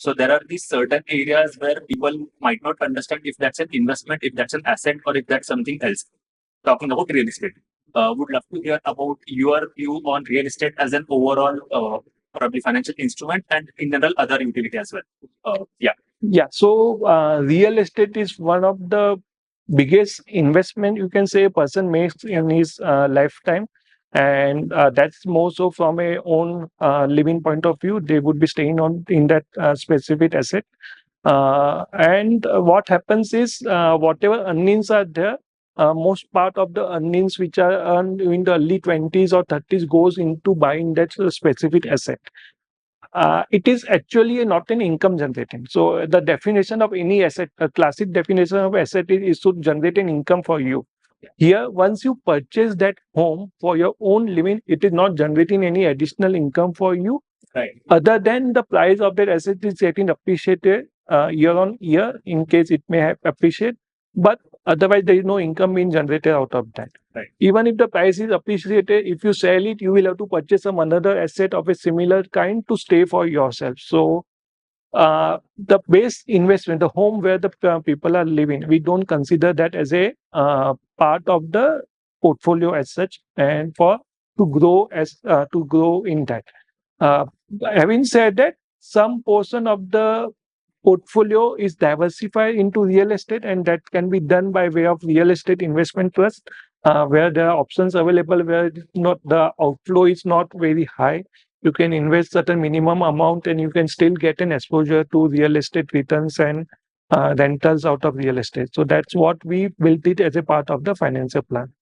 So there are these certain areas where people might not understand if that's an investment, if that's an asset, or if that's something else. Talking about real estate, would love to hear about your view on real estate as an overall probably financial instrument and in general other utility as well. Yeah. Yeah. So real estate is one of the biggest investment you can say a person makes in his lifetime, and that's more so from a own living point of view. They would be staying on in that specific asset. And what happens is whatever earnings are there, most part of the earnings which are earned in the early 20s or 30s goes into buying that specific asset. It is actually not an income generating. So the definition of any asset, a classic definition of asset is to generate an income for you. Here, once you purchase that home for your own living, it is not generating any additional income for you. Right. Other than the price of that asset is getting appreciated year on year, in case it may have appreciated, but otherwise there is no income being generated out of that. Right. Even if the price is appreciated, if you sell it, you will have to purchase some another asset of a similar kind to stay for yourself. So the base investment, the home where the people are living, we don't consider that as a part of the portfolio as such, and for to grow in that. Uh, Having said that, some portion of the portfolio is diversified into real estate, and that can be done by way of real estate investment trust, where there are options available where it's not the outflow is not very high. You can invest certain minimum amount, and you can still get an exposure to real estate returns and rentals out of real estate. So that's what we built it as a part of the financial plan.